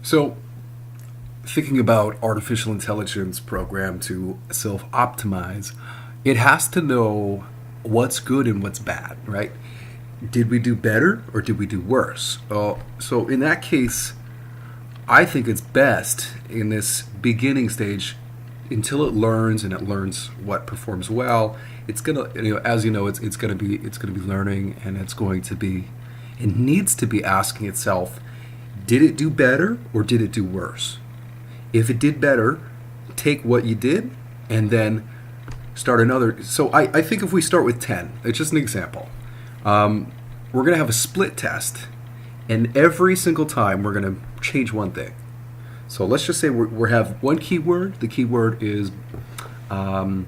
So, thinking about artificial intelligence program to self-optimize, it has to know what's good and what's bad, right? Did we do better or did we do worse? So in that case, I think it's best in this beginning stage until it learns and it learns what performs well. It's gonna, as you know, it's gonna be learning, and it needs to be asking itself, did it do better or did it do worse? If it did better, take what you did and then start another. So I think if we start with 10, it's just an example. We're going to have a split test, and every single time we're going to change one thing. So let's just say we have one keyword. The keyword is um,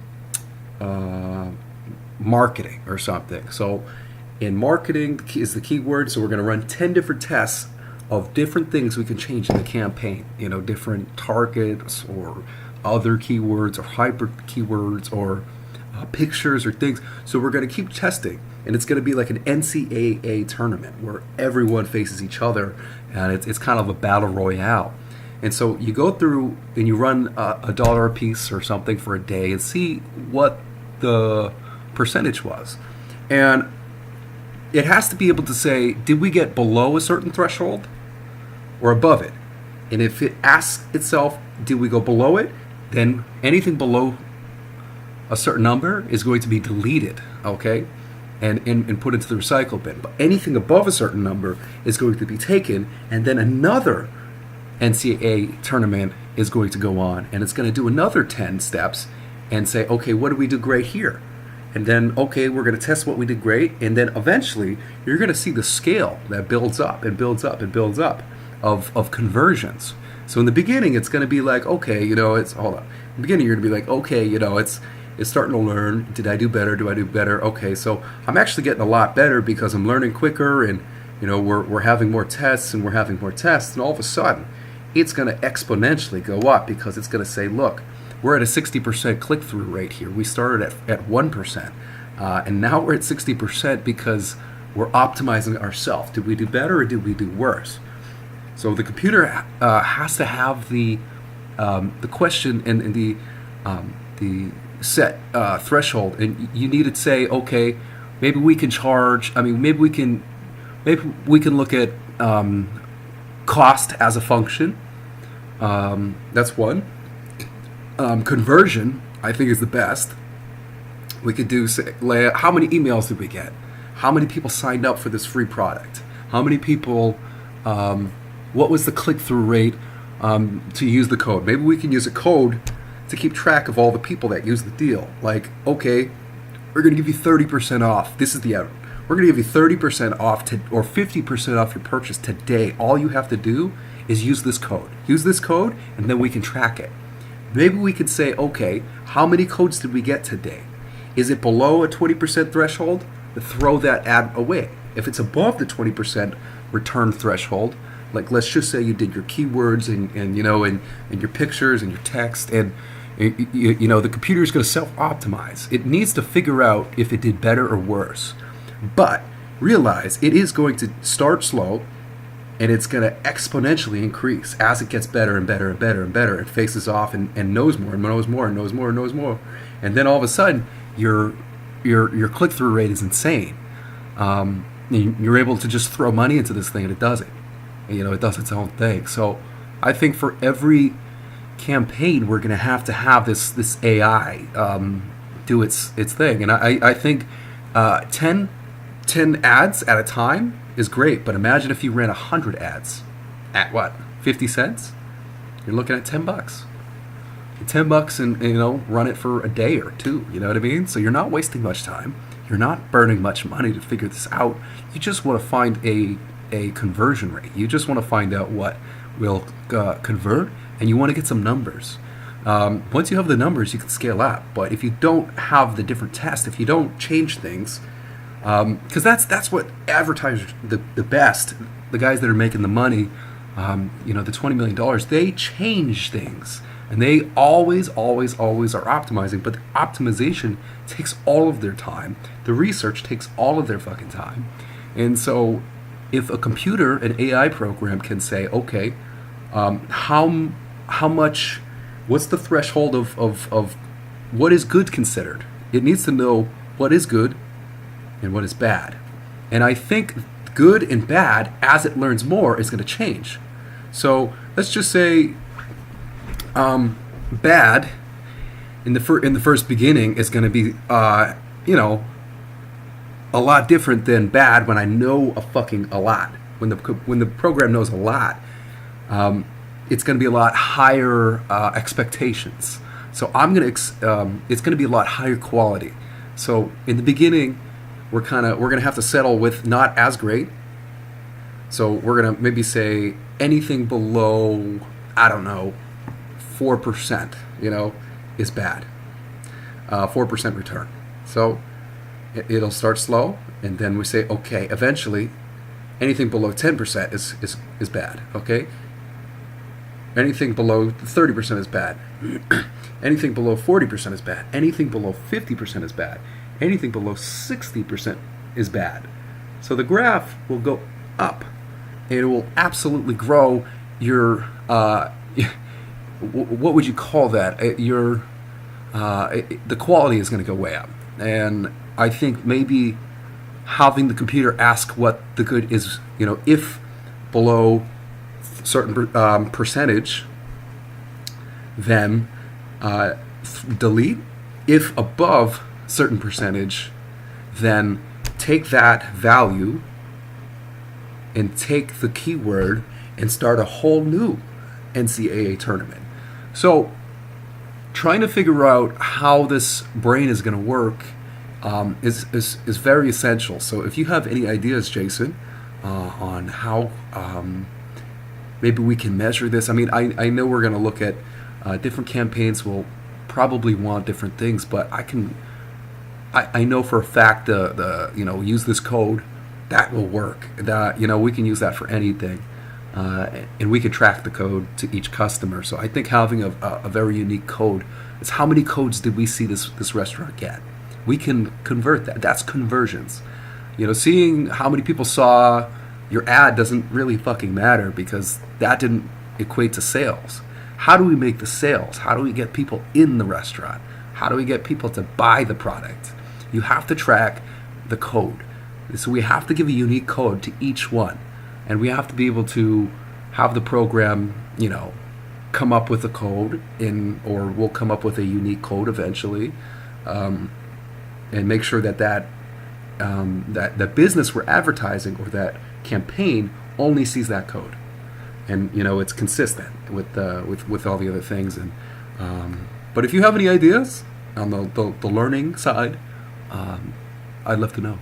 uh, marketing or something. So in marketing is the keyword. So we're going to run 10 different tests of different things we can change in the campaign. Different targets or other keywords or hyper keywords or pictures or things. So we're going to keep testing, and it's going to be like an NCAA tournament where everyone faces each other, and it's kind of a battle royale. And so you go through and you run a dollar a piece or something for a day and see what the percentage was. And it has to be able to say, did we get below a certain threshold or above it? And if it asks itself, did we go below it? Then anything below a certain number is going to be deleted, okay? And put into the recycle bin. But anything above a certain number is going to be taken, and then another NCAA tournament is going to go on, and it's going to do another 10 steps and say, okay, what did we do great here? And then, okay, we're going to test what we did great, and then eventually you're going to see the scale that builds up and builds up and builds up of conversions. So in the beginning, it's going to be like, okay, hold on. In the beginning, you're going to be like, okay, it's starting to learn. Did I do better? Do I do better? Okay, so I'm actually getting a lot better because I'm learning quicker, and we're having more tests and we're having more tests, and all of a sudden, it's going to exponentially go up because it's going to say, look, we're at a 60% click-through rate here. We started at 1%, and now we're at 60% because we're optimizing ourselves. Did we do better or did we do worse? So the computer has to have the question and the set threshold, and you need to say, okay, maybe we can charge. I mean, maybe we can look at cost as a function. That's one. Conversion, I think, is the best. We could do, say, how many emails did we get? How many people signed up for this free product? How many people? What was the click-through rate to use the code? Maybe we can use a code to keep track of all the people that use the deal. Like, okay, we're going to give you 30% off. This is the out. We're going to give you 30% off or 50% off your purchase today. All you have to do is use this code. Use this code, and then we can track it. Maybe we could say, okay, how many codes did we get today? Is it below a 20% threshold? Throw that ad away. If it's above the 20% return threshold, like let's just say you did your keywords and your pictures and your text, and the computer is going to self-optimize. It needs to figure out if it did better or worse. But realize it is going to start slow, and it's going to exponentially increase as it gets better and better and better and better. It faces off and knows more and knows more and knows more and knows more. And then all of a sudden, your click-through rate is insane. You're able to just throw money into this thing, and it does it. It does its own thing. So I think for every campaign, we're going to have this AI do its thing. And I think 10 ads at a time is great, but imagine if you ran 100 ads at what, 50 cents? You're looking at $10. $10 and run it for a day or two. You know what I mean? So you're not wasting much time. You're not burning much money to figure this out. You just want to find a conversion rate. You just want to find out what will convert, and you want to get some numbers. Once you have the numbers, you can scale up. But if you don't have the different tests, if you don't change things, because that's what advertisers, the best, the guys that are making the money, the $20 million, they change things. And they always are optimizing, but the optimization takes all of their time. The research takes all of their fucking time. And so if a computer, an AI program can say, okay, How much? What's the threshold of what is good considered? It needs to know what is good and what is bad. And I think good and bad, as it learns more, is going to change. So let's just say bad in the first beginning is going to be you know, a lot different than bad when I know a lot. When the program knows a lot, it's going to be a lot higher expectations. So it's going to be a lot higher quality. So in the beginning, we're going to have to settle with not as great. So we're going to maybe say anything below, I don't know, 4%, is bad. 4% return. So it'll start slow, and then we say, okay, eventually anything below 10% is bad, okay? Anything below 30% is bad. Anything below 40% is bad. Anything below 50% is bad. Anything below 60% is bad. So the graph will go up. It will absolutely grow your, what would you call that? The quality is going to go way up. And I think maybe having the computer ask what the good is, if below certain percentage, then delete. If above certain percentage, then take that value and take the keyword and start a whole new NCAA tournament. So trying to figure out how this brain is going to work is very essential. So if you have any ideas, Jason, on how maybe we can measure this. I mean, I know we're going to look at different campaigns will probably want different things, but I know for a fact the use this code, that will work. That we can use that for anything, and we can track the code to each customer. So I think having a very unique code is how many codes did we see this restaurant get? We can convert that. That's conversions. Seeing how many people saw your ad doesn't really fucking matter because that didn't equate to sales. How do we make the sales? How do we get people in the restaurant? How do we get people to buy the product? You have to track the code. So we have to give a unique code to each one. And we have to be able to have the program, come up with a code or we'll come up with a unique code eventually, and make sure that the business we're advertising or that campaign only sees that code, and it's consistent with all the other things. And but if you have any ideas on the learning side, I'd love to know.